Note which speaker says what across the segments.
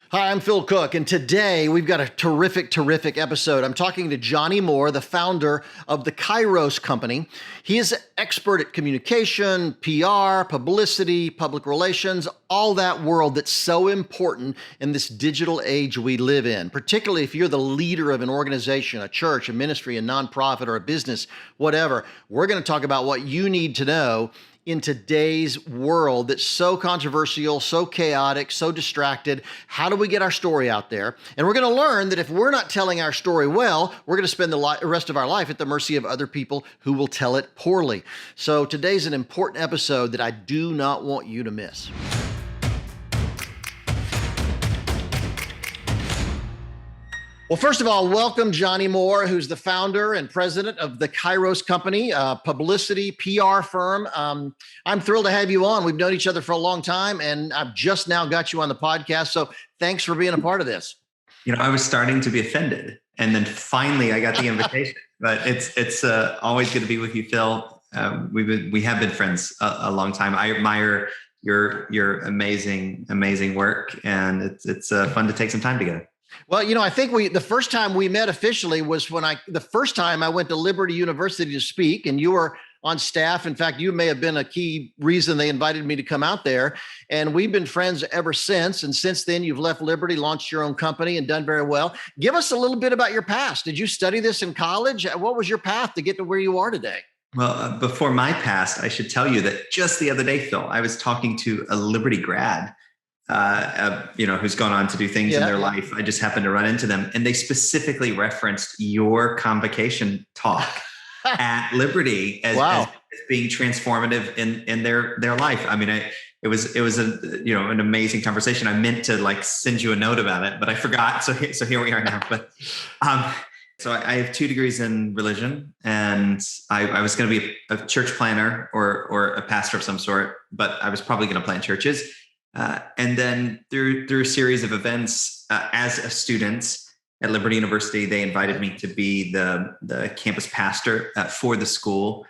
Speaker 1: Hi, I'm Phil Cook, and today we've got a terrific episode. I'm talking to Johnny Moore, the founder of the Kairos Company. He is an expert at communication, PR, publicity, public relations, all that world that's so important in this digital age we live in, particularly if you're the leader of an organization, a church, a ministry, a nonprofit, or a business, whatever. We're going to talk about what you need to know in today's world that's so controversial, so chaotic, so distracted. How do we get our story out there? And we're going to learn that if we're not telling our story well, we're going to spend the rest of our life at the mercy of other people who will tell it poorly. So today's an important episode that I do not want you to miss. Well, first of all, welcome Johnny Moore, who's the founder and president of the Kairos Company, a publicity PR firm. I'm thrilled to have you on. We've known each other for a long time, and I've just now got you on the podcast. So thanks for being a part of this.
Speaker 2: I was starting to be offended, and then finally I got the invitation. But it's always good to be with you, Phil. We have been friends a long time. I admire your amazing work, and it's fun to take some time together.
Speaker 1: Well, I think the first time we met officially was the first time I went to Liberty University to speak, and you were on staff. In fact, you may have been a key reason they invited me to come out there. And we've been friends ever since. And since then, you've left Liberty, launched your own company, and done very well. Give us a little bit about your past. Did you study this in college? What was your path to get to where you are today?
Speaker 2: Well, before my past, I should tell you that just the other day, Phil, I was talking to a Liberty grad who's gone on to do things in their life. I just happened to run into them, and they specifically referenced your convocation talk at Liberty as being transformative in their life. I mean, it was an amazing conversation. I meant to send you a note about it, but I forgot. So here we are now. But so I have 2 degrees in religion, and I was going to be a church planner or a pastor of some sort, but I was probably going to plant churches. And then through a series of events, as a student at Liberty University, they invited me to be the campus pastor for the school.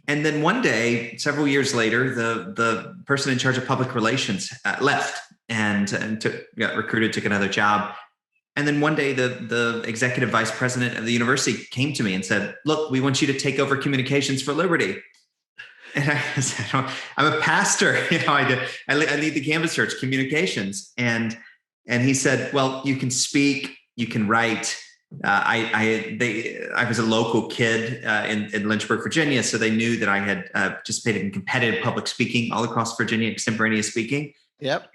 Speaker 2: And then one day, several years later, the person in charge of public relations left and got recruited, took another job. And then one day, the executive vice president of the university came to me and said, "Look, we want you to take over communications for Liberty." And I said, "I'm a pastor. I lead the campus church communications." And he said, "Well, you can speak, you can write." I was a local kid in Lynchburg, Virginia, so they knew that I had participated in competitive public speaking all across Virginia, extemporaneous speaking.
Speaker 1: Yep.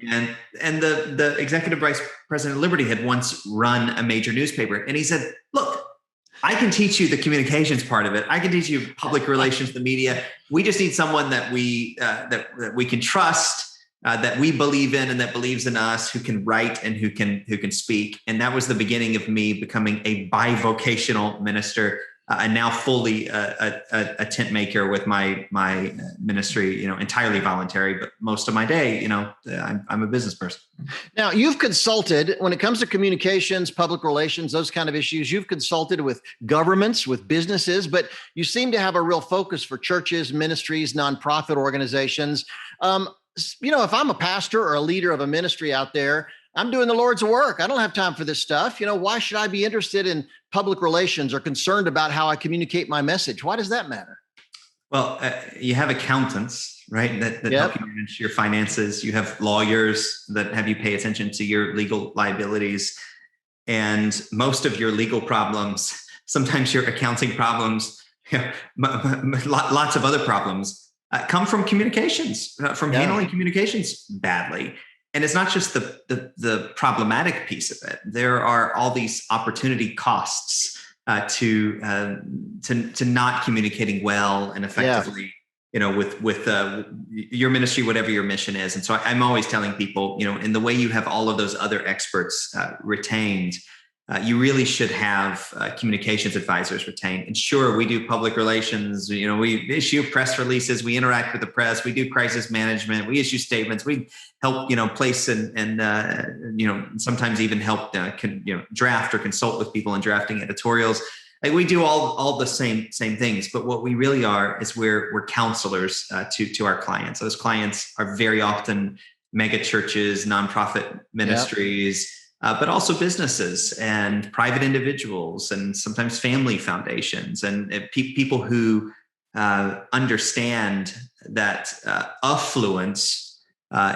Speaker 2: And the executive vice president of Liberty had once run a major newspaper, and he said, "Look, I can teach you the communications part of it. I can teach you public relations, the media. We just need someone that we can trust, that we believe in, and that believes in us, who can write and who can speak." And that was the beginning of me becoming a bivocational minister, and now fully a tent maker with my ministry. Entirely voluntary, but most of my day, I'm a business person.
Speaker 1: Now, you've consulted when it comes to communications, public relations, those kind of issues. You've consulted with governments, with businesses, but you seem to have a real focus for churches, ministries, nonprofit organizations. If I'm a pastor or a leader of a ministry out there, I'm doing the Lord's work. I don't have time for this stuff. Why should I be interested in public relations or concerned about how I communicate my message? Why does that matter?
Speaker 2: Well, you have accountants, right, that help you manage your finances. You have lawyers that have you pay attention to your legal liabilities. And most of your legal problems, sometimes your accounting problems, lots of other problems come from communications, from handling communications badly. And it's not just the problematic piece of it. There are all these opportunity costs to not communicating well and effectively, with your ministry, whatever your mission is. And so I'm always telling people, in the way you have all of those other experts retained, you really should have communications advisors retained. And sure, we do public relations. We issue press releases. We interact with the press. We do crisis management. We issue statements. We help, place and sometimes even help, draft or consult with people in drafting editorials. Like we do all the same things. But what we really are is we're counselors to our clients. Those clients are very often mega churches, nonprofit ministries. but also businesses and private individuals and sometimes family foundations and people who understand that affluence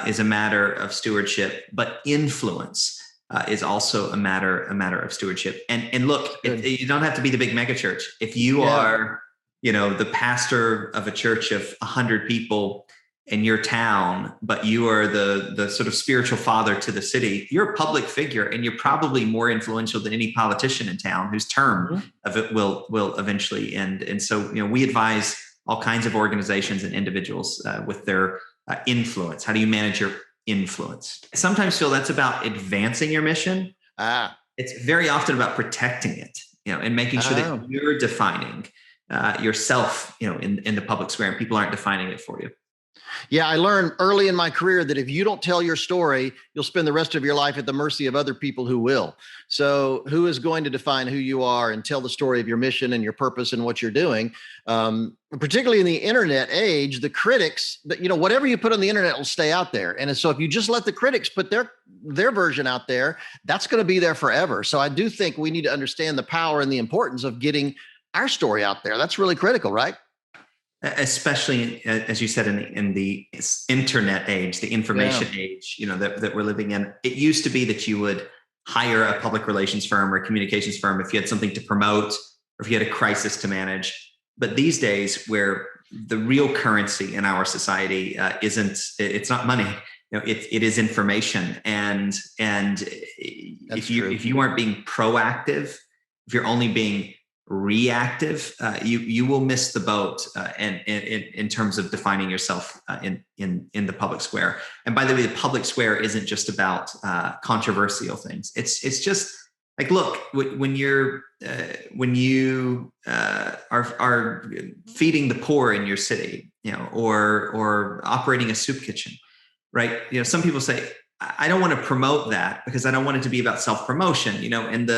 Speaker 2: is a matter of stewardship, but influence is also a matter of stewardship. And look, you don't have to be the big megachurch. If you are, the pastor of a church of 100 people in your town, but you are the sort of spiritual father to the city, you're a public figure, and you're probably more influential than any politician in town whose term of it will eventually end. And so, we advise all kinds of organizations and individuals with their influence. How do you manage your influence? I sometimes feel that's about advancing your mission. It's very often about protecting it, and making sure that you're defining yourself, in the public square, and people aren't defining it for you.
Speaker 1: Yeah, I learned early in my career that if you don't tell your story, you'll spend the rest of your life at the mercy of other people who will. So who is going to define who you are and tell the story of your mission and your purpose and what you're doing? Particularly in the internet age, the critics, whatever you put on the internet will stay out there. And so if you just let the critics put their version out there, that's going to be there forever. So I do think we need to understand the power and the importance of getting our story out there. That's really critical, right?
Speaker 2: Especially, as you said, in the internet age, the information age, that we're living in. It used to be that you would hire a public relations firm or a communications firm if you had something to promote or if you had a crisis to manage. But these days, where the real currency in our society it's not money, it is information. And if you aren't being proactive, if you're only being reactive, you will miss the boat and in terms of defining yourself in the public square. And by the way, the public square isn't just about controversial things. It's just like, look, when you are feeding the poor in your city, or operating a soup kitchen, right? Some people say, I don't want to promote that because I don't want it to be about self-promotion, and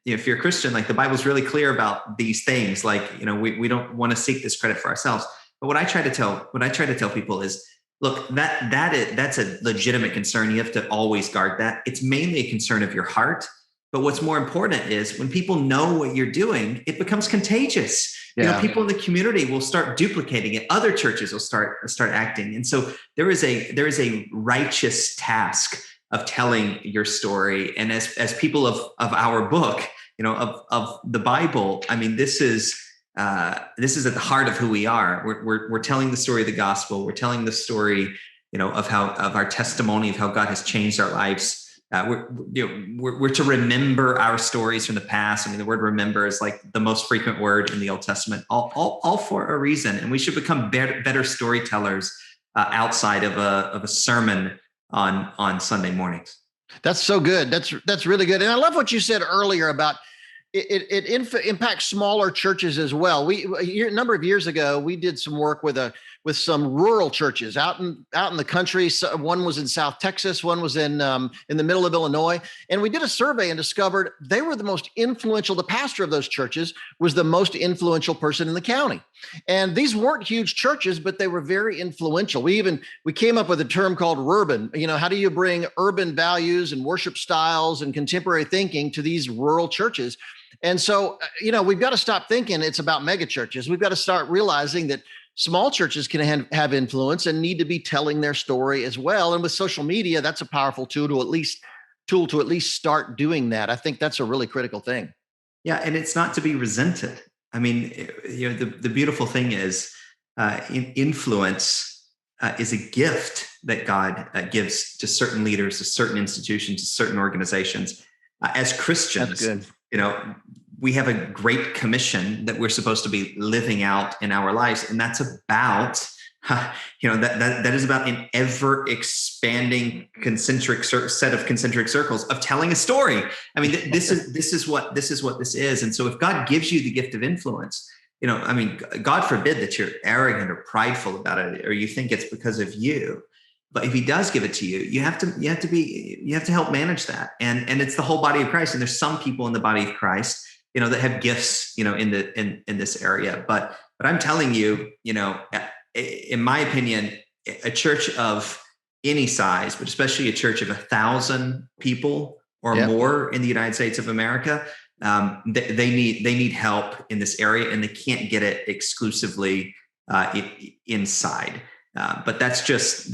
Speaker 2: if you're a Christian, like, the Bible's really clear about these things. Like, we don't want to seek this credit for ourselves. But what I try to tell people is, look, that's a legitimate concern. You have to always guard that. It's mainly a concern of your heart. But what's more important is when people know what you're doing, it becomes contagious. People in the community will start duplicating it. Other churches will start acting. And so there is a righteous task of telling your story. And as people of our book, of the Bible, I mean, this is at the heart of who we are. We're telling the story of the gospel. We're telling the story, of our testimony of how God has changed our lives. We're to remember our stories from the past. I mean, the word remember is like the most frequent word in the Old Testament, all for a reason. And we should become better storytellers outside of a sermon on Sunday mornings.
Speaker 1: That's so good. That's really good. And I love what you said earlier about it impacts smaller churches as well. A number of years ago, we did some work with some rural churches out in the country. So one was in South Texas, one was in the middle of Illinois, and we did a survey and discovered they were the most influential. The pastor of those churches was the most influential person in the county, and these weren't huge churches, but they were very influential. We came up with a term called urban. How do you bring urban values and worship styles and contemporary thinking to these rural churches? And so, we've got to stop thinking it's about mega churches. We've got to start realizing that small churches can have influence and need to be telling their story as well. And with social media, that's a powerful tool to at least start doing that. I think that's a really critical thing.
Speaker 2: Yeah, and it's not to be resented. I mean, the beautiful thing is influence is a gift that God gives to certain leaders, to certain institutions, to certain organizations. As Christians,
Speaker 1: that's good.
Speaker 2: We have a great commission that we're supposed to be living out in our lives. And that's about, that is about an ever expanding set of concentric circles of telling a story. I mean, this is what this is. And so if God gives you the gift of influence, God forbid that you're arrogant or prideful about it, or you think it's because of you. But if he does give it to you, you have to help manage that. And it's the whole body of Christ. And there's some people in the body of Christ, that have gifts, in this area. But I'm telling you, in my opinion, a church of any size, but especially a church of 1,000 people or more in the United States of America, they need help in this area, and they can't get it exclusively inside. But that's just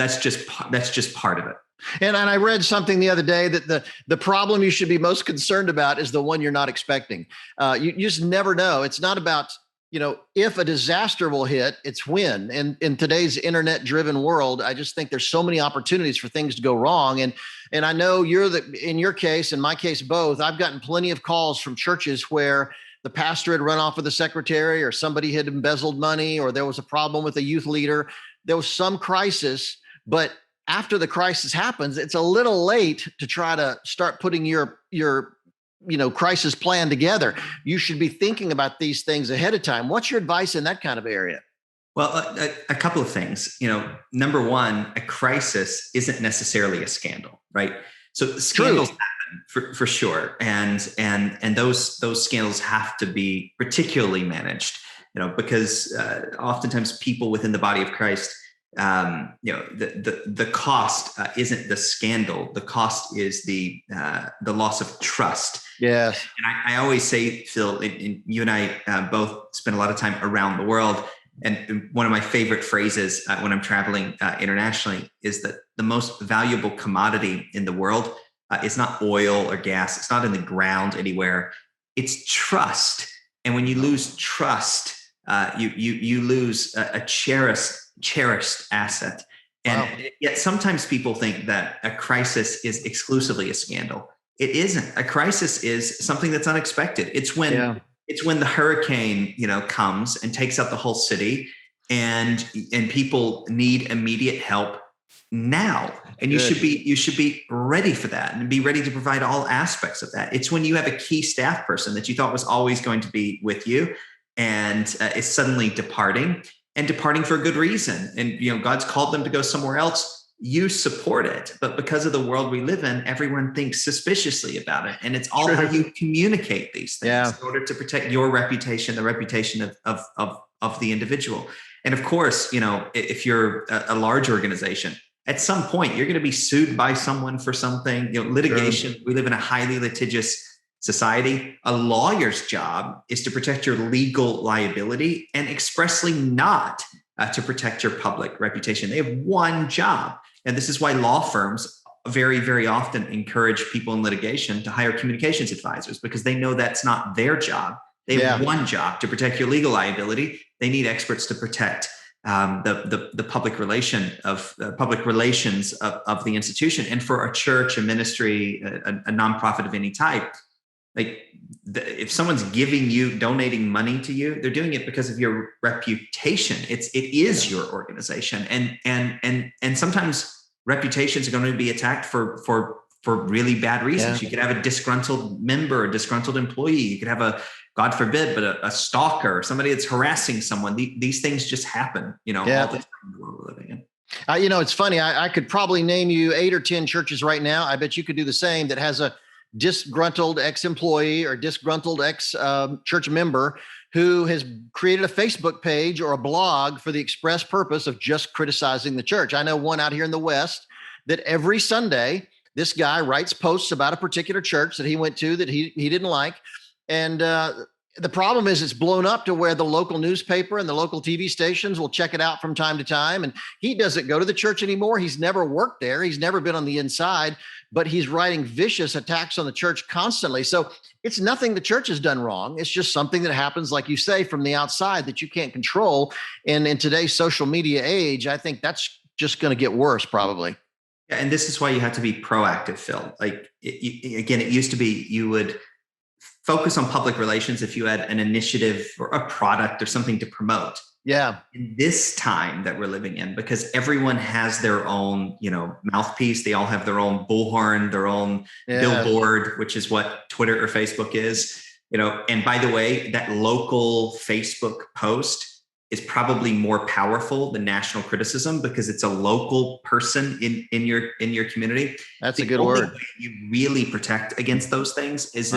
Speaker 2: part of it.
Speaker 1: And I read something the other day that the problem you should be most concerned about is the one you're not expecting. You just never know. It's not about, if a disaster will hit, it's when. And in today's internet-driven world, I just think there's so many opportunities for things to go wrong. And I know in your case, in my case, both, I've gotten plenty of calls from churches where the pastor had run off with the secretary, or somebody had embezzled money, or there was a problem with a youth leader. There was some crisis, but after the crisis happens, it's a little late to try to start putting your crisis plan together. You should be thinking about these things ahead of time. What's your advice in that kind of area?
Speaker 2: Well, a couple of things. Number one, a crisis isn't necessarily a scandal, right? So scandals happen for sure, and those scandals have to be particularly managed, because oftentimes people within the body of Christ, the cost isn't the scandal. The cost is the loss of trust.
Speaker 1: Yes.
Speaker 2: And I always say, Phil, you and I both spend a lot of time around the world. And one of my favorite phrases when I'm traveling internationally is that the most valuable commodity in the world is not oil or gas. It's not in the ground anywhere. It's trust. And when you lose trust, you lose a cherished asset. And yet sometimes people think that a crisis is exclusively a scandal. It isn't. A crisis is something that's unexpected. It's when the hurricane, comes and takes out the whole city, and people need immediate help now. And you should be ready for that and be ready to provide all aspects of that. It's when you have a key staff person that you thought was always going to be with you, and is suddenly departing for a good reason. And, God's called them to go somewhere else. You support it. But because of the world we live in, everyone thinks suspiciously about it. And it's all how you communicate these things in order to protect your reputation, the reputation of the individual. And of course, if you're a large organization, at some point, you're going to be sued by someone for something. Litigation, we live in a highly litigious society. A lawyer's job is to protect your legal liability and expressly not to protect your public reputation. They have one job. And this is why law firms very, very often encourage people in litigation to hire communications advisors, because they know that's not their job. They have one job, to protect your legal liability. They need experts to protect the public relations of the institution. And for a church, a ministry, a nonprofit of any type, if someone's donating money to you, they're doing it because of your reputation. It is your organization, and sometimes reputations are going to be attacked for really bad reasons. You could have a disgruntled member, a disgruntled employee. You could have God forbid, but a stalker, somebody that's harassing someone. These things just happen, all the time in the world we're living in.
Speaker 1: It's funny. I could probably name you 8 or 10 churches right now. I bet you could do the same, that has a disgruntled ex-employee or disgruntled ex-church member who has created a Facebook page or a blog for the express purpose of just criticizing the church. I know one out here in the West that every Sunday, this guy writes posts about a particular church that he went to that he didn't like. And the problem is it's blown up to where the local newspaper and the local TV stations will check it out from time to time. And he doesn't go to the church anymore. He's never worked there. He's never been on the inside, but he's writing vicious attacks on the church constantly. So it's nothing the church has done wrong. It's just something that happens, like you say, from the outside that you can't control. And in today's social media age, I think that's just going to get worse probably.
Speaker 2: Yeah, and this is why you have to be proactive, Phil. It used to be you would focus on public relations if you had an initiative or a product or something to promote.
Speaker 1: Yeah.
Speaker 2: In this time that we're living in, because everyone has their own, mouthpiece, they all have their own bullhorn, their own billboard, which is what Twitter or Facebook is, and by the way, that local Facebook post is probably more powerful than national criticism, because it's a local person in your community.
Speaker 1: That's a good word. The only way
Speaker 2: you really protect against those things is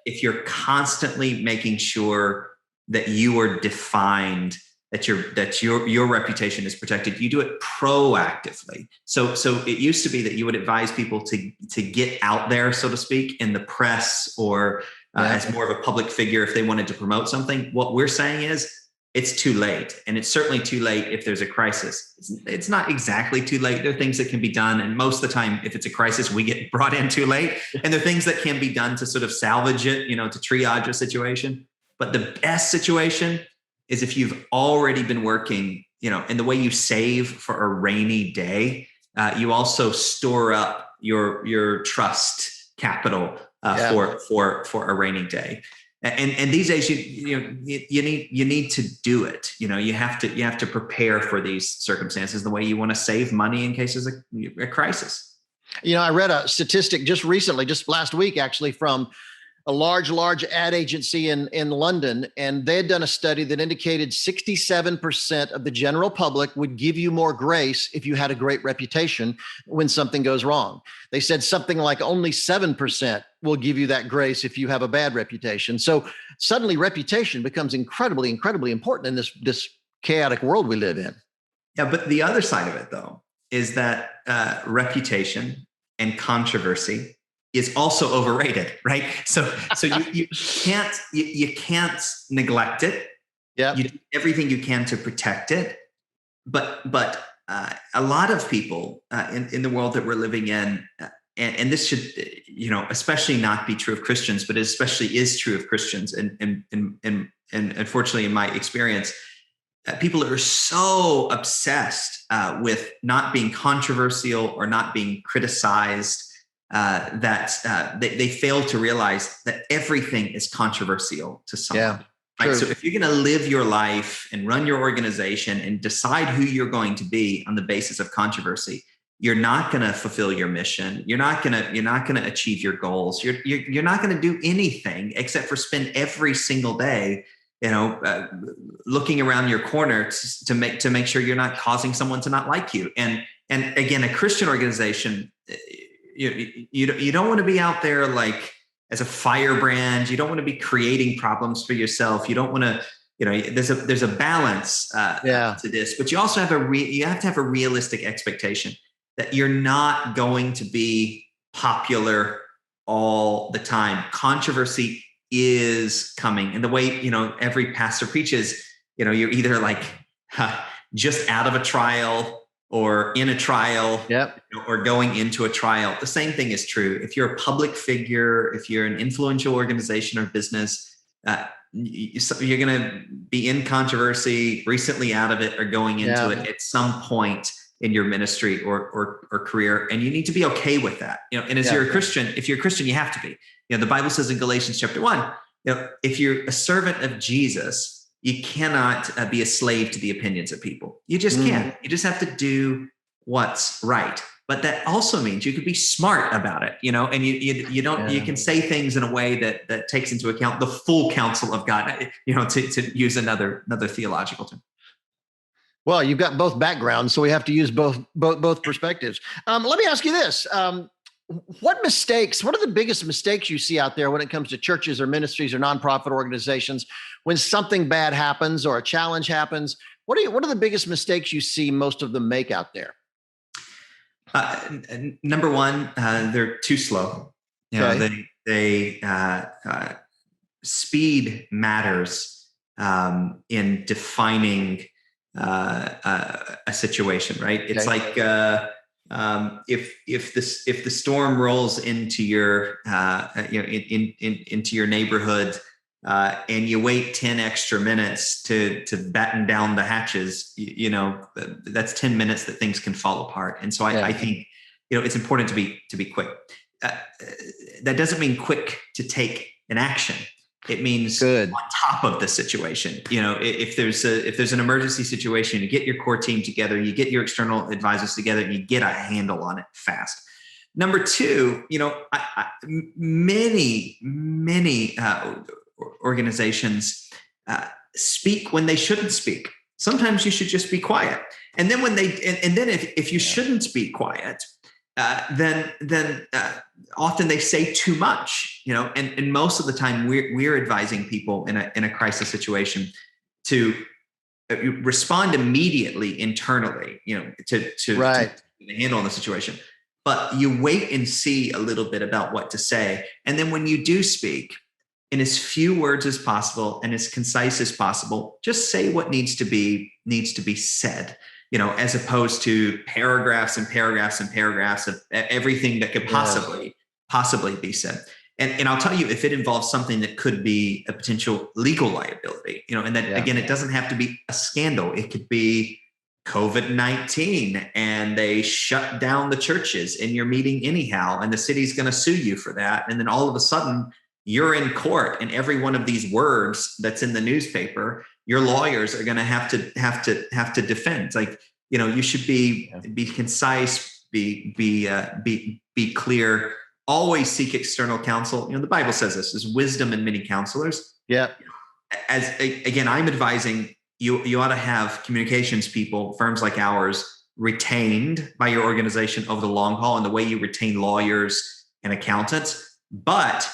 Speaker 2: if you're constantly making sure that you are defined your reputation is protected. You do it proactively. So it used to be that you would advise people to get out there, so to speak, in the press or as more of a public figure if they wanted to promote something. What we're saying is it's too late, and it's certainly too late if there's a crisis. It's not exactly too late. There are things that can be done, and most of the time, if it's a crisis, we get brought in too late. And there are things that can be done to sort of salvage it, to triage a situation. But the best situation is if you've already been working, and the way you save for a rainy day, you also store up your trust capital for a rainy day. And these days, you need to do it. You have to prepare for these circumstances the way you want to save money in case of a crisis.
Speaker 1: I read a statistic just recently, just last week, actually, from a large ad agency in London, and they had done a study that indicated 67% of the general public would give you more grace if you had a great reputation when something goes wrong. They said something like only 7% will give you that grace if you have a bad reputation. So suddenly reputation becomes incredibly, incredibly important in this chaotic world we live in.
Speaker 2: Yeah, but the other side of it, though, is that reputation and controversy is also overrated, right? So you can't neglect it.
Speaker 1: Yeah,
Speaker 2: you do everything you can to protect it. But a lot of people in the world that we're living in, and this should especially not be true of Christians, but it especially is true of Christians. And unfortunately, in my experience, people are so obsessed with not being controversial or not being criticized. That they fail to realize that everything is controversial to someone.
Speaker 1: Yeah,
Speaker 2: right.
Speaker 1: True.
Speaker 2: So if you're going to live your life and run your organization and decide who you're going to be on the basis of controversy, you're not going to fulfill your mission. You're not going to achieve your goals. You're not going to do anything except for spend every single day, looking around your corner to make sure you're not causing someone to not like you. And again, a Christian organization. You don't want to be out there like as a firebrand. You don't want to be creating problems for yourself. You don't want to, there's a balance to this, but you also have you have to have a realistic expectation that you're not going to be popular all the time. Controversy is coming, and the way every pastor preaches, you're either like just out of a trial or in a trial, or going into a trial. The same thing is true. If you're a public figure, if you're an influential organization or business, you're going to be in controversy, recently out of it, or going into it at some point in your ministry or career. And you need to be okay with that. And as you're a Christian, if you're a Christian, you have to be. The Bible says in Galatians chapter 1, if you're a servant of Jesus, you cannot be a slave to the opinions of people. You just can't. You just have to do what's right. But that also means you could be smart about it, and you don't. You can say things in a way that takes into account the full counsel of God, to use another theological term.
Speaker 1: Well, you've got both backgrounds, so we have to use both perspectives. Let me ask you this. What are the biggest mistakes you see out there when it comes to churches or ministries or nonprofit organizations when something bad happens or a challenge happens? What are the biggest mistakes you see most of them make out there?
Speaker 2: Number one, they're too slow. Speed matters in defining a situation, right? It's like if the storm rolls into your into your neighborhood and you wait 10 extra minutes to batten down the hatches, that's 10 minutes that things can fall apart. And so I think it's important to be quick. That doesn't mean quick to take an action. It means on top of the situation. If there's an emergency situation, you get your core team together, you get your external advisors together, and you get a handle on it fast. Number two, many organizations speak when they shouldn't speak. Sometimes you should just be quiet. And then if you shouldn't be quiet, then often they say too much, and most of the time we're advising people in a crisis situation to you respond immediately internally, to handle the situation. But you wait and see a little bit about what to say. And then when you do speak, in as few words as possible and as concise as possible, just say what needs to be said, as opposed to paragraphs and paragraphs and paragraphs of everything that could possibly be said. And I'll tell you, if it involves something that could be a potential legal liability, and that again, it doesn't have to be a scandal. It could be COVID-19 and they shut down the churches in your meeting anyhow, and the city's going to sue you for that. And then all of a sudden you're in court, and every one of these words that's in the newspaper, your lawyers are going to have to defend. Like, you should be concise, be clear, always seek external counsel. The Bible says this is wisdom in many counselors.
Speaker 1: Yeah.
Speaker 2: Again, I'm advising you ought to have communications people, firms like ours, retained by your organization over the long haul, and the way you retain lawyers and accountants, but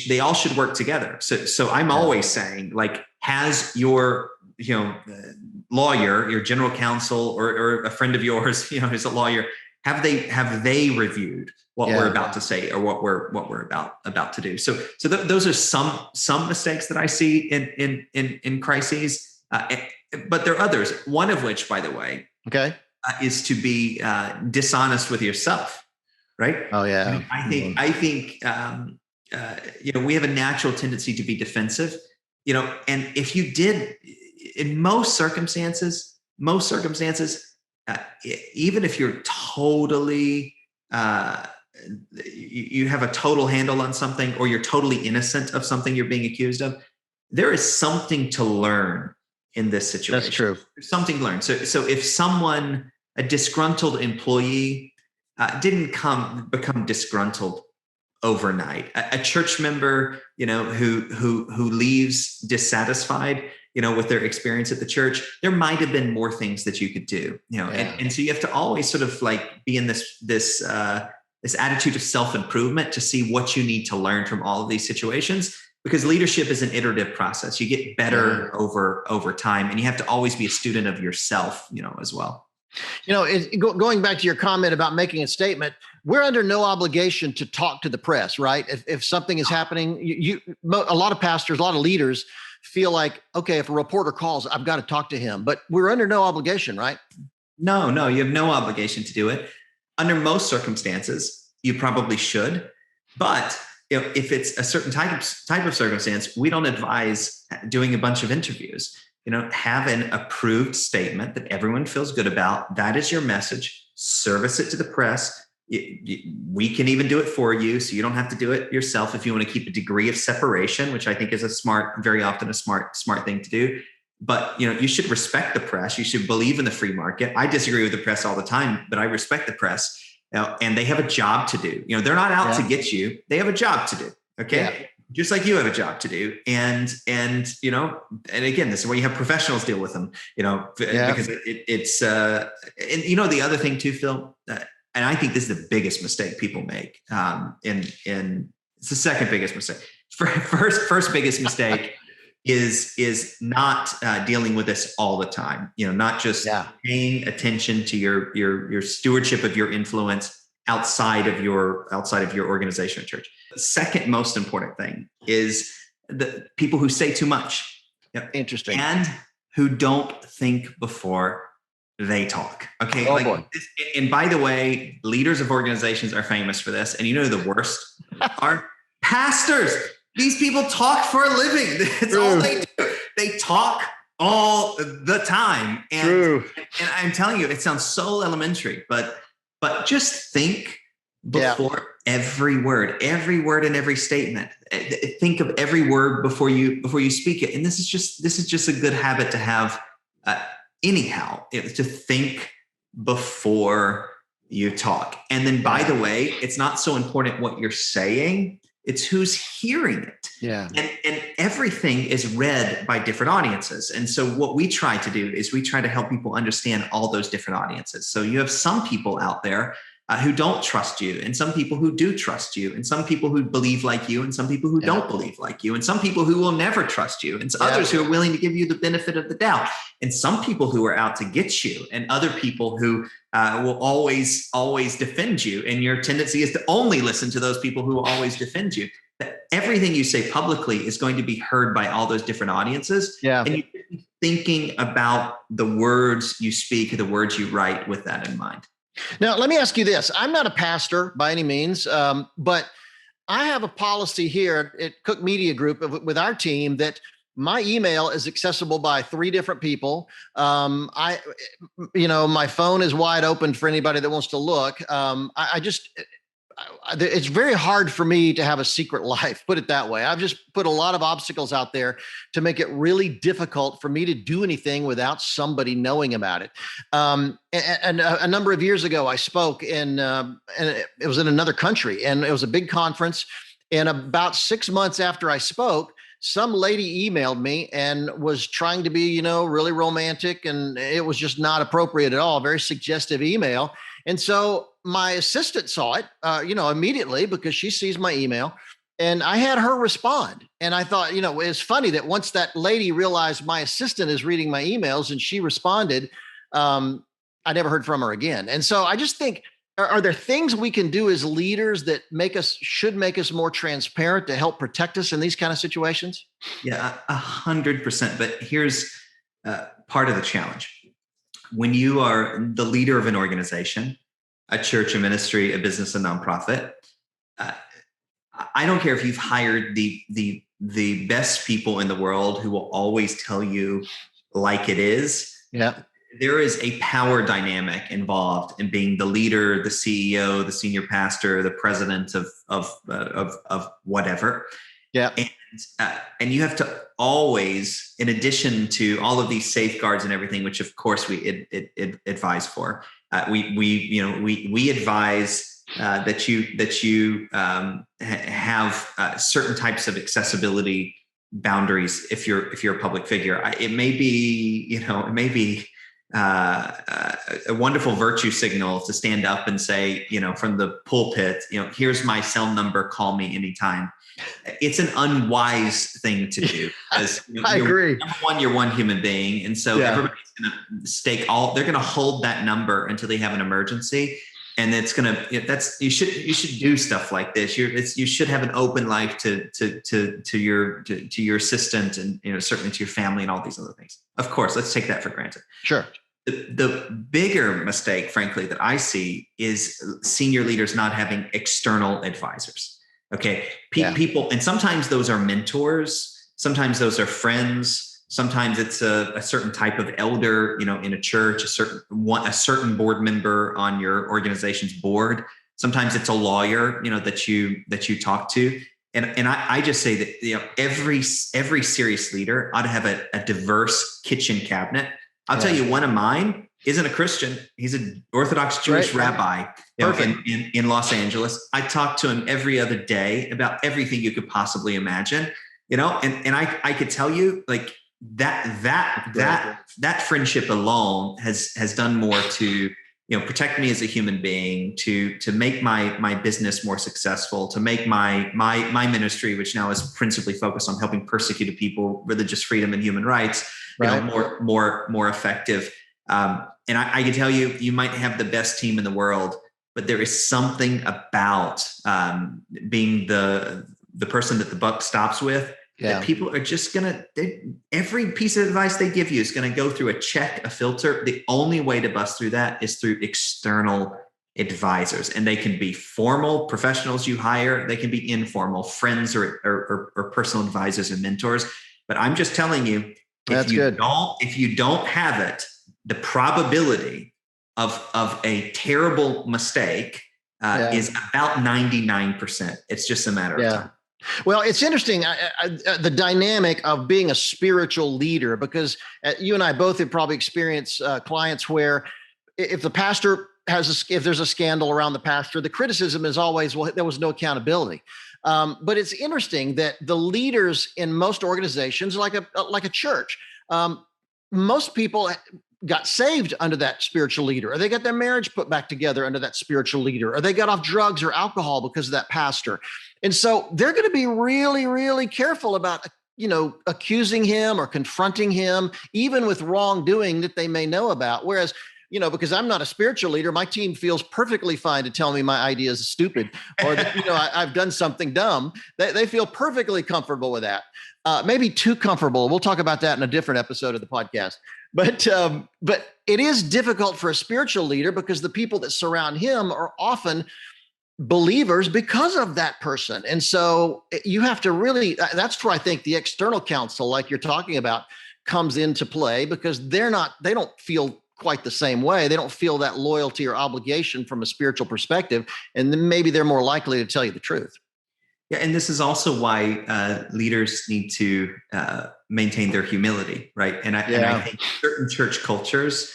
Speaker 2: they all should work together. So I'm always saying, like, has your lawyer, your general counsel, or a friend of yours, who's a lawyer, have they reviewed what we're about to say or what we're about to do? So those are some mistakes that I see in crises. But there are others, one of which, by the way, is to be dishonest with yourself, right?
Speaker 1: Oh, yeah.
Speaker 2: I think we have a natural tendency to be defensive, and if you did, in most circumstances, even if you're totally, you have a total handle on something, or you're totally innocent of something you're being accused of, there is something to learn in this situation.
Speaker 1: That's true.
Speaker 2: There's something to learn. So if someone, a disgruntled employee, didn't become disgruntled overnight, a church member, who leaves dissatisfied, with their experience at the church, there might have been more things that you could do, and so you have to always sort of like be in this attitude of self-improvement to see what you need to learn from all of these situations. Because leadership is an iterative process. You get better over time, and you have to always be a student of yourself, as well.
Speaker 1: Going back to your comment about making a statement, we're under no obligation to talk to the press, right? If something is happening, a lot of pastors, a lot of leaders feel like, okay, if a reporter calls, I've got to talk to him. But we're under no obligation, right?
Speaker 2: No, you have no obligation to do it. Under most circumstances, you probably should, but if it's a certain type of circumstance, we don't advise doing a bunch of interviews. Have an approved statement that everyone feels good about. That is your message. Service it to the press. We can even do it for you, so you don't have to do it yourself if you want to keep a degree of separation, which I think is very often a smart thing to do. But you should respect the press. You should believe in the free market. I disagree with the press all the time, but I respect the press. And they have a job to do. They're not out to get you. They have a job to do. Okay. Yeah. Just like you have a job to do. And again, this is where you have professionals deal with them, because it's, and the other thing too, Phil, and I think this is the biggest mistake people make. It's the second biggest mistake. First biggest mistake is not dealing with this all the time. Not just paying attention to your stewardship of your influence outside of your organization or church. The second most important thing is the people who say too much.
Speaker 1: Interesting.
Speaker 2: And who don't think before they talk. Okay.
Speaker 1: Boy.
Speaker 2: And by the way, leaders of organizations are famous for this. And the worst are pastors. These people talk for a living. That's all they do. They talk all the time. And I'm telling you, it sounds so elementary, but just think before every word and every statement. Think of every word before you speak it. And this is just a good habit to have anyhow, to think before you talk. And then, by the way, it's not so important what you're saying. It's who's hearing it.
Speaker 1: Yeah.
Speaker 2: And everything is read by different audiences. And so what we try to do is we try to help people understand all those different audiences. So you have some people out there who don't trust you, and some people who do trust you, and some people who believe like you, and some people who don't believe like you, and some people who will never trust you, and others who are willing to give you the benefit of the doubt, and some people who are out to get you, and other people who will always defend you. And your tendency is to only listen to those people who will always defend you. That everything you say publicly is going to be heard by all those different audiences.
Speaker 1: Yeah.
Speaker 2: And you should be thinking about the words you speak, the words you write with that in mind.
Speaker 1: Now, let me ask you this. I'm not a pastor by any means, but I have a policy here at Cook Media Group with our team that my email is accessible by 3 different people. My phone is wide open for anybody that wants to look. It's very hard for me to have a secret life, put it that way. I've just put a lot of obstacles out there to make it really difficult for me to do anything without somebody knowing about it. And a number of years ago, I spoke and it was in another country, and it was a big conference. And about 6 months after I spoke, some lady emailed me and was trying to be, really romantic, and it was just not appropriate at all. Very suggestive email. And so my assistant saw it, immediately, because she sees my email, and I had her respond. And I thought, it's funny that once that lady realized my assistant is reading my emails and she responded, I never heard from her again. And so I just think, are there things we can do as leaders that should make us more transparent to help protect us in these kind of situations?
Speaker 2: Yeah, 100%. But here's part of the challenge. When you are the leader of an organization, a church, a ministry, a business, a nonprofit, I don't care if you've hired the best people in the world who will always tell you like it is.
Speaker 1: Yeah.
Speaker 2: There is a power dynamic involved in being the leader, the CEO, the senior pastor, the president of whatever.
Speaker 1: Yeah.
Speaker 2: And you have to always, in addition to all of these safeguards and everything, which of course we advise for, we advise that you have certain types of accessibility boundaries if you're a public figure. It may be a wonderful virtue signal to stand up and say, from the pulpit, here's my cell number, call me anytime. It's an unwise thing to do.
Speaker 1: I agree.
Speaker 2: Number one, you're one human being. And so everybody's going to they're going to hold that number until they have an emergency. And it's going to, you should do stuff like this. You should have an open life to your assistant, and, certainly to your family and all these other things. Of course, let's take that for granted.
Speaker 1: Sure.
Speaker 2: The bigger mistake, frankly, that I see is senior leaders not having external advisors. Okay. People, and sometimes those are mentors. Sometimes those are friends. Sometimes it's a certain type of elder, in a church, a certain board member on your organization's board. Sometimes it's a lawyer, that you talk to. And I just say that, every serious leader ought to have a diverse kitchen cabinet. I'll tell you, one of mine isn't a Christian. He's an Orthodox Jewish rabbi in Los Angeles. I talk to him every other day about everything you could possibly imagine, and I could tell you, like, that friendship alone has done more to, protect me as a human being, to make my business more successful, to make my ministry, which now is principally focused on helping persecuted people, religious freedom and human rights, more effective. And I can tell you, you might have the best team in the world, but there is something about being the person that the buck stops with. Yeah. That people are just every piece of advice they give you is going to go through a filter. The only way to bust through that is through external advisors. And they can be formal professionals you hire. They can be informal friends or personal advisors and mentors. But I'm just telling you, if you don't have it, the probability of a terrible mistake is about 99%. It's just a matter of time.
Speaker 1: Well, it's interesting, the dynamic of being a spiritual leader, because you and I both have probably experienced clients where if the pastor if there's a scandal around the pastor, the criticism is always, well, there was no accountability. But it's interesting that the leaders in most organizations, like a church, most people got saved under that spiritual leader, or they got their marriage put back together under that spiritual leader, or they got off drugs or alcohol because of that pastor. And so they're going to be really, really careful about, accusing him or confronting him, even with wrongdoing that they may know about. Whereas, because I'm not a spiritual leader, my team feels perfectly fine to tell me my idea is stupid, or that, I've done something dumb. They feel perfectly comfortable with that. Maybe too comfortable. We'll talk about that in a different episode of the podcast. But it is difficult for a spiritual leader because the people that surround him are often believers because of that person. And so you have to really, that's where I think the external counsel, like you're talking about, comes into play, because they don't feel quite the same way. They don't feel that loyalty or obligation from a spiritual perspective. And then maybe they're more likely to tell you the truth.
Speaker 2: Yeah, and this is also why leaders need to maintain their humility, right? And I think certain church cultures,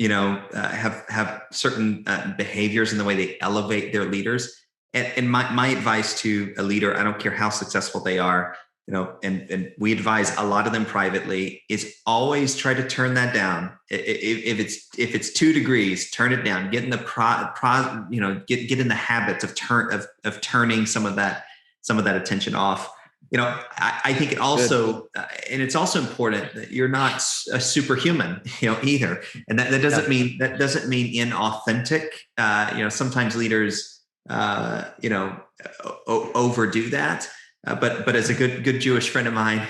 Speaker 2: have certain behaviors in the way they elevate their leaders. And my advice to a leader, I don't care how successful they are, and we advise a lot of them privately, is always try to turn that down. If it's 2 degrees, turn it down. Get in the get in the habit of turning some of that attention off. I think it also, and it's also important that you're not a superhuman, either. And that doesn't mean inauthentic. Sometimes leaders, overdo that. But as a good Jewish friend of mine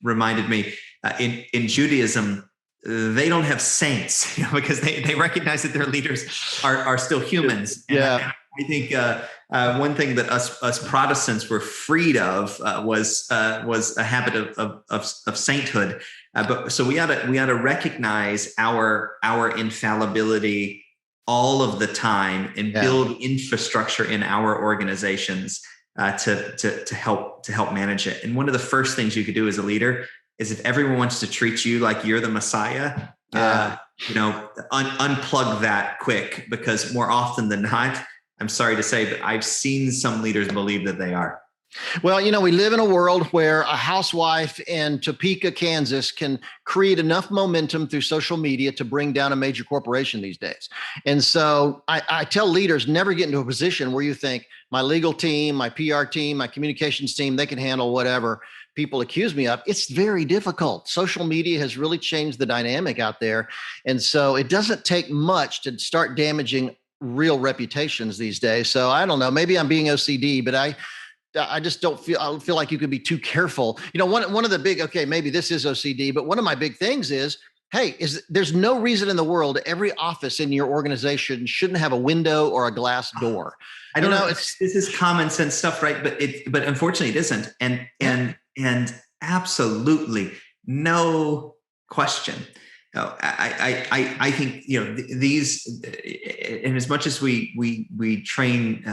Speaker 2: reminded me, in Judaism, they don't have saints, because they recognize that their leaders are still humans. And I think one thing that us Protestants were freed of was a habit of sainthood. But so we ought to recognize our infallibility all of the time and build infrastructure in our organizations to help manage it. And one of the first things you could do as a leader is, if everyone wants to treat you like you're the Messiah, unplug that quick, because more often than not, I'm sorry to say, but I've seen some leaders believe that they are.
Speaker 1: Well, we live in a world where a housewife in Topeka, Kansas can create enough momentum through social media to bring down a major corporation these days. And so I tell leaders, never get into a position where you think, my legal team, my PR team, my communications team, they can handle whatever people accuse me of. It's very difficult. Social media has really changed the dynamic out there. And so it doesn't take much to start damaging real reputations these days. So I don't know, maybe I'm being OCD, but I just don't feel like you could be too careful. One of the big, maybe this is OCD, but one of my big things is, there's no reason in the world every office in your organization shouldn't have a window or a glass door.
Speaker 2: I don't know. This is common sense stuff, right? But unfortunately it isn't. And absolutely no question. I think these, and as much as we train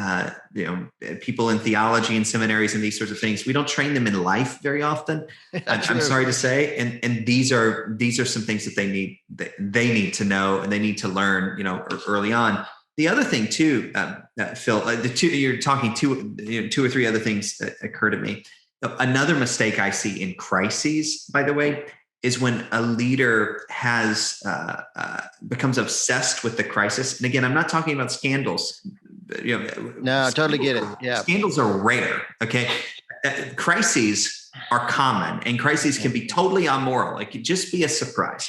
Speaker 2: people in theology and seminaries and these sorts of things, we don't train them in life very often. I'm sorry to say, and these are some things that they need to know, and they need to learn early on. The other thing too, Phil, you're talking two or three other things that occur to me. Another mistake I see in crises, by the way, is when a leader becomes obsessed with the crisis. And again, I'm not talking about scandals.
Speaker 1: No, I totally get it. Yeah,
Speaker 2: scandals are rare. Okay, crises are common, and crises can be totally amoral. It could just be a surprise.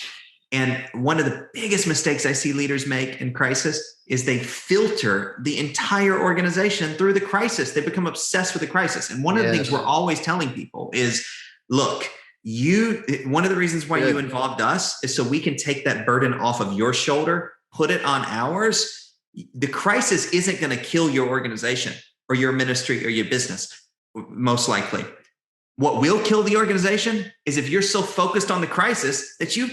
Speaker 2: And one of the biggest mistakes I see leaders make in crisis is they filter the entire organization through the crisis. They become obsessed with the crisis. And one of the things we're always telling people is, look, one of the reasons why you involved us is so we can take that burden off of your shoulder, put it on ours. The crisis isn't going to kill your organization or your ministry or your business, most likely. What will kill the organization is if you're so focused on the crisis that you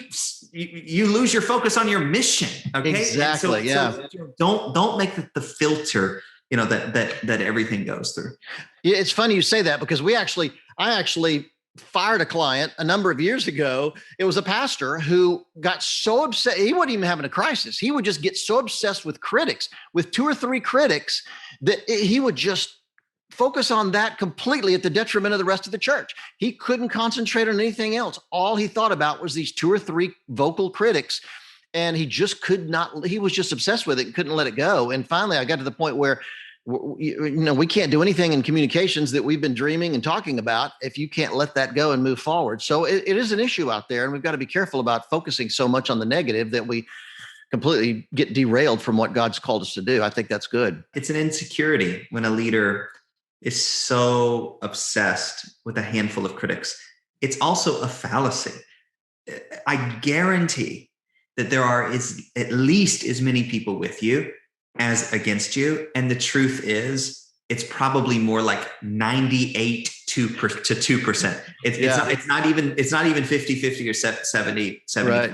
Speaker 2: lose your focus on your mission. Okay,
Speaker 1: exactly.
Speaker 2: So don't make the filter that everything goes through.
Speaker 1: Yeah, it's funny you say that, because I actually fired a client a number of years ago. It was a pastor who got so upset. He wasn't even having a crisis. He would just get so obsessed with 2 or 3 critics, that he would just focus on that completely at the detriment of the rest of the church. He couldn't concentrate on anything else. All he thought about was these 2 or 3 vocal critics, and he just could not, he was just obsessed with it and couldn't let it go. And finally, I got to the point where, we can't do anything in communications that we've been dreaming and talking about if you can't let that go and move forward. So it is an issue out there, and we've got to be careful about focusing so much on the negative that we completely get derailed from what God's called us to do. I think that's good.
Speaker 2: It's an insecurity when a leader is so obsessed with a handful of critics. It's also a fallacy. I guarantee that there are at least as many people with you as against you. And the truth is, it's probably more like 98 to 2%. It's not even 50-50 or 70-30. Right.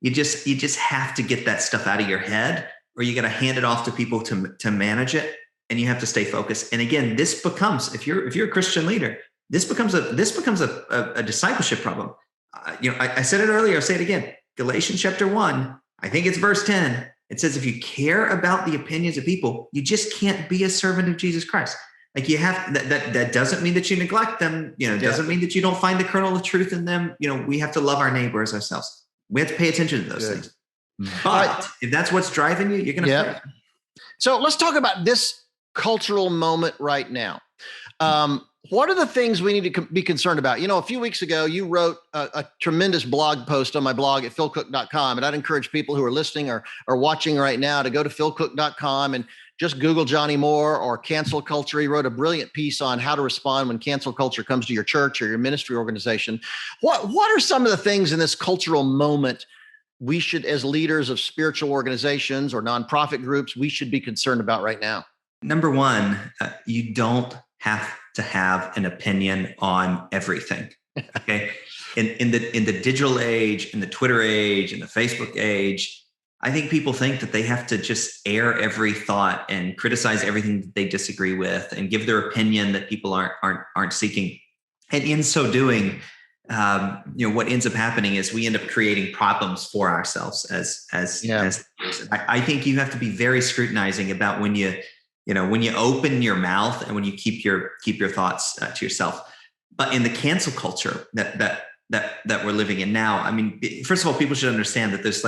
Speaker 2: You just have to get that stuff out of your head, or you got to hand it off to people to manage it. And you have to stay focused. And again, this becomes, if you're a Christian leader, this becomes a discipleship problem. I said it earlier, I'll say it again. Galatians chapter 1, I think it's verse 10. It says, if you care about the opinions of people, you just can't be a servant of Jesus Christ. Like you have that doesn't mean that you neglect them. Doesn't mean that you don't find the kernel of truth in them. We have to love our neighbor as ourselves. We have to pay attention to those things. But if that's what's driving you, you're going to fail.
Speaker 1: So let's talk about this cultural moment right now. What are the things we need to be concerned about? A few weeks ago, you wrote a tremendous blog post on my blog at philcook.com. And I'd encourage people who are listening or watching right now to go to philcook.com and just Google Johnny Moore or cancel culture. He wrote a brilliant piece on how to respond when cancel culture comes to your church or your ministry organization. What are some of the things in this cultural moment we should, as leaders of spiritual organizations or nonprofit groups, we should be concerned about right now?
Speaker 2: Number one, you don't have to have an opinion on everything. Okay. In the digital age, in the Twitter age, in the Facebook age, I think people think that they have to just air every thought and criticize everything that they disagree with and give their opinion that people aren't seeking. And in so doing, what ends up happening is we end up creating problems for ourselves as I think you have to be very scrutinizing about when you open your mouth and when you keep your thoughts to yourself. But in the cancel culture that we're living in now, I mean, first of all, people should understand that there's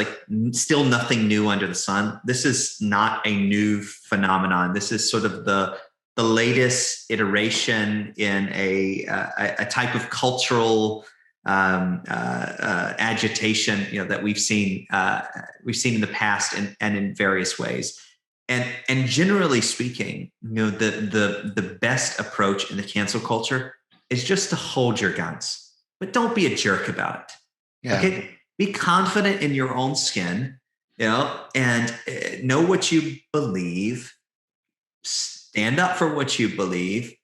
Speaker 2: still nothing new under the sun. This is not a new phenomenon. This is sort of the latest iteration in a type of cultural agitation, that we've seen in the past and in various ways. And generally speaking, the best approach in the cancel culture is just to hold your guns, but don't be a jerk about it. Yeah. Okay, be confident in your own skin, and know what you believe. Stand up for what you believe,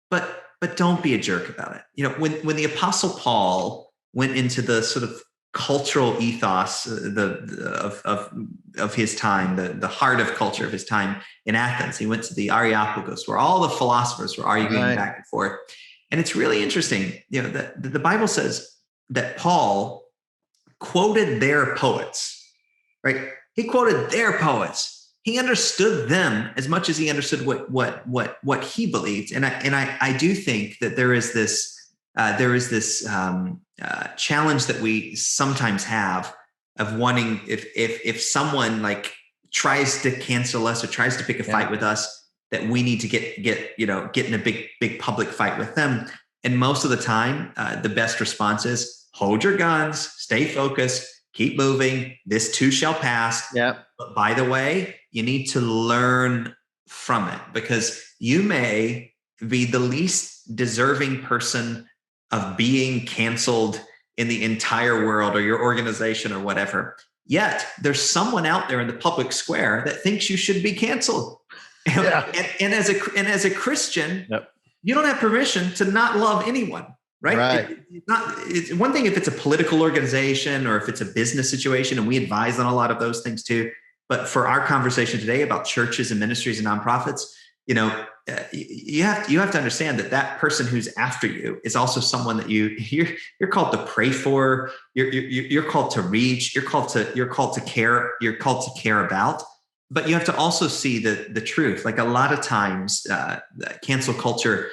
Speaker 2: but don't be a jerk about it. When the Apostle Paul went into the sort of cultural ethos of his time, the heart of culture of his time in Athens, he went to the Areopagus where all the philosophers were arguing back and forth. And it's really interesting, that the Bible says that Paul quoted their poets, right? He quoted their poets. He understood them as much as he understood what he believed. And I do think that there is this challenge that we sometimes have of wanting, if someone tries to cancel us or tries to pick a fight with us, that we need to get in a big public fight with them. And most of the time, the best response is hold your guns, stay focused, keep moving. This too shall pass. Yeah. But by the way, you need to learn from it, because you may be the least deserving person of being canceled in the entire world or your organization or whatever. Yet there's someone out there in the public square that thinks you should be canceled. Yeah. And as a Christian, you don't have permission to not love anyone, right? It's one thing if it's a political organization or if it's a business situation, and we advise on a lot of those things too. But for our conversation today about churches and ministries and nonprofits, you have to understand that person who's after you is also someone that you're called to pray for. You're called to reach. You're called to care. You're called to care about. but you have to also see the truth. Like a lot of times, cancel culture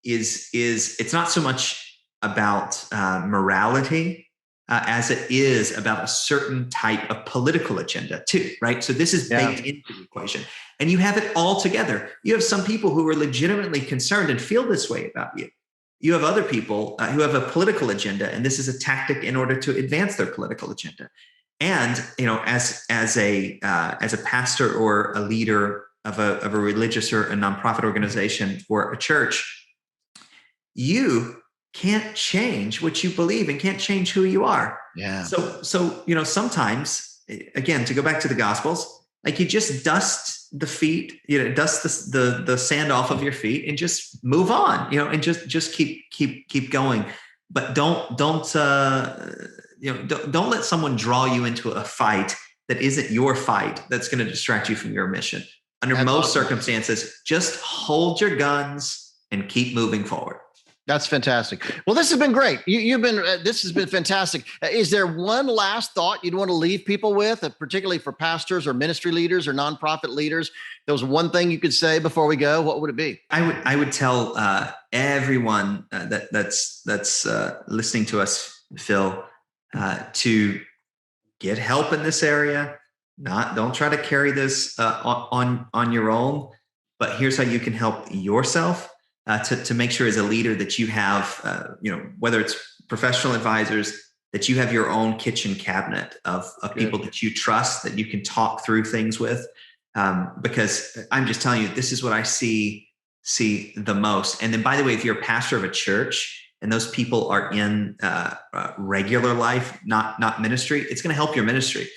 Speaker 2: is it's not so much about morality as it is about a certain type of political agenda too, right? So this is baked into the equation, and you have it all together. You have some people who are legitimately concerned and feel this way about you. You have other people who have a political agenda, and this is a tactic in order to advance their political agenda. And as a pastor or a leader of a religious or a nonprofit organization or a church, you can't change what you believe and can't change who you are.
Speaker 1: Yeah.
Speaker 2: So sometimes, again, to go back to the Gospels, like you just dust the feet, dust the sand off of your feet and just move on, and just keep going. But don't let someone draw you into a fight that isn't your fight, that's going to distract you from your mission. Under most circumstances, just hold your guns and keep moving forward.
Speaker 1: That's fantastic. Well, this has been great. This has been fantastic. Is there one last thought you'd want to leave people with, particularly for pastors or ministry leaders or nonprofit leaders? There was one thing you could say before we go. What would it be?
Speaker 2: I would tell everyone that's listening to us, Phil, to get help in this area. Don't try to carry this on your own. But here's how you can help yourself. To make sure as a leader that you have, whether it's professional advisors, that you have your own kitchen cabinet of people that you trust, that you can talk through things with. Because I'm just telling you, this is what I see the most. And then, by the way, if you're a pastor of a church and those people are in regular life, not ministry, it's going to help your ministry.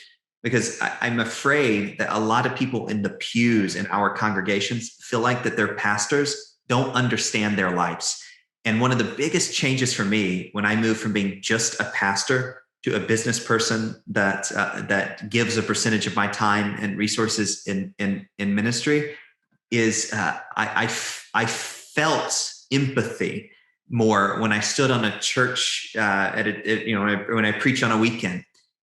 Speaker 2: Because I'm afraid that a lot of people in the pews in our congregations feel like that their pastors don't understand their lives. And one of the biggest changes for me when I moved from being just a pastor to a business person that gives a percentage of my time and resources in ministry is I felt empathy more when I stood on a church when I preach on a weekend.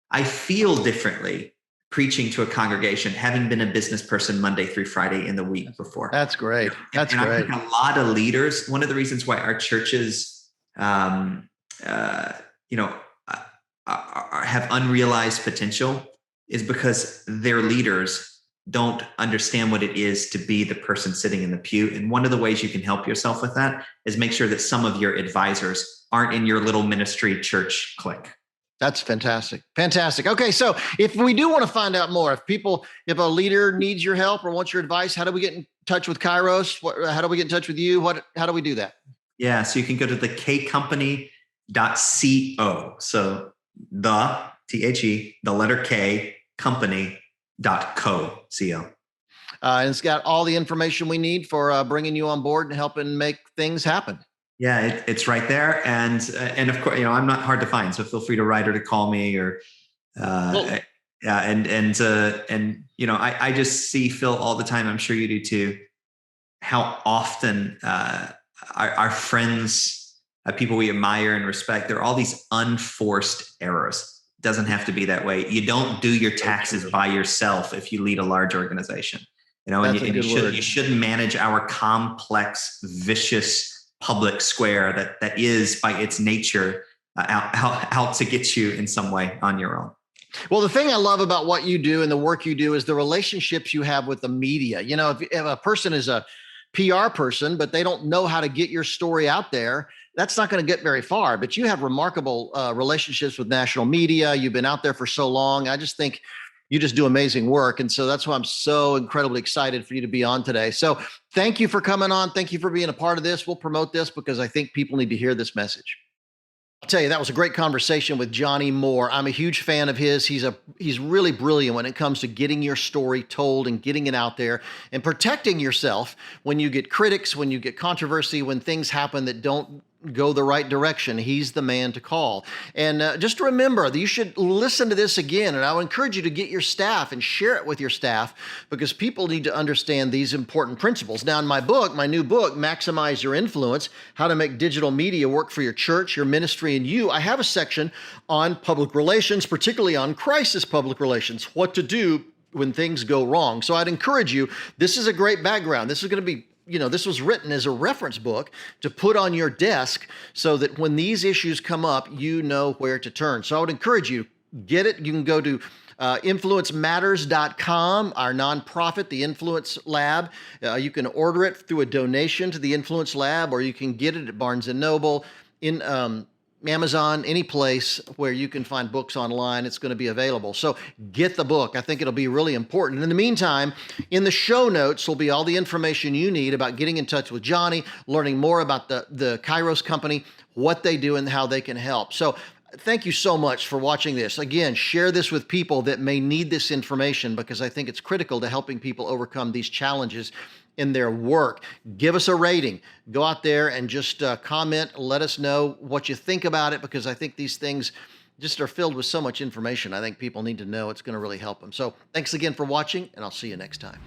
Speaker 2: I feel differently preaching to a congregation, having been a business person Monday through Friday in the week before.
Speaker 1: That's great. That's
Speaker 2: great.
Speaker 1: I
Speaker 2: think a lot of leaders, one of the reasons why our churches, have unrealized potential is because their leaders don't understand what it is to be the person sitting in the pew. And one of the ways you can help yourself with that is make sure that some of your advisors aren't in your little ministry church clique.
Speaker 1: That's fantastic. Fantastic. Okay. So if we do want to find out more, if a leader needs your help or wants your advice, how do we get in touch with Kairos? How do we get in touch with you? How do we do that? Yeah.
Speaker 2: So you can go to the kcompany.co. So the letter K company.co.
Speaker 1: And it's got all the information we need for bringing you on board and helping make things happen.
Speaker 2: Yeah, it's right there, and of course, I'm not hard to find, so feel free to write or to call me, or I just see Phil all the time. I'm sure you do too. How often our friends, people we admire and respect, there are all these unforced errors. It doesn't have to be that way. You don't do your taxes by yourself if you lead a large organization. You shouldn't manage our complex, vicious public square that is by its nature out to get you in some way on your own.
Speaker 1: Well, the thing I love about what you do and the work you do is the relationships you have with the media. If a person is a PR person, but they don't know how to get your story out there, that's not going to get very far. But you have remarkable relationships with national media. You've been out there for so long. I just think you just do amazing work. And so that's why I'm so incredibly excited for you to be on today. So thank you for coming on. Thank you for being a part of this. We'll promote this because I think people need to hear this message. I'll tell you, that was a great conversation with Johnny Moore. I'm a huge fan of his. He's really brilliant when it comes to getting your story told and getting it out there and protecting yourself when you get critics, when you get controversy, when things happen that don't go the right direction. He's the man to call. And just remember that you should listen to this again. And I would encourage you to get your staff and share it with your staff because people need to understand these important principles. Now, in my new book, Maximize Your Influence, How to Make Digital Media Work for Your Church, Your Ministry, and You, I have a section on public relations, particularly on crisis public relations, what to do when things go wrong. So I'd encourage you, this is a great background. This is going to be, this was written as a reference book to put on your desk so that when these issues come up, you know where to turn. So I would encourage you, get it. You can go to influencematters.com, our nonprofit, the Influence Lab. You can order it through a donation to the Influence Lab, or you can get it at Barnes & Noble, in Amazon, any place where you can find books online. It's going to be available. So get the book. I think it'll be really important. In the meantime, in the show notes will be all the information you need about getting in touch with Johnny, learning more about the Kairos company, what they do and how they can help. So thank you so much for watching this. Again, share this with people that may need this information, because I think it's critical to helping people overcome these challenges in their work. Give us a rating. Go out there and just comment. Let us know what you think about it, because I think these things just are filled with so much information. I think people need to know. It's going to really help them. So thanks again for watching, and I'll see you next time.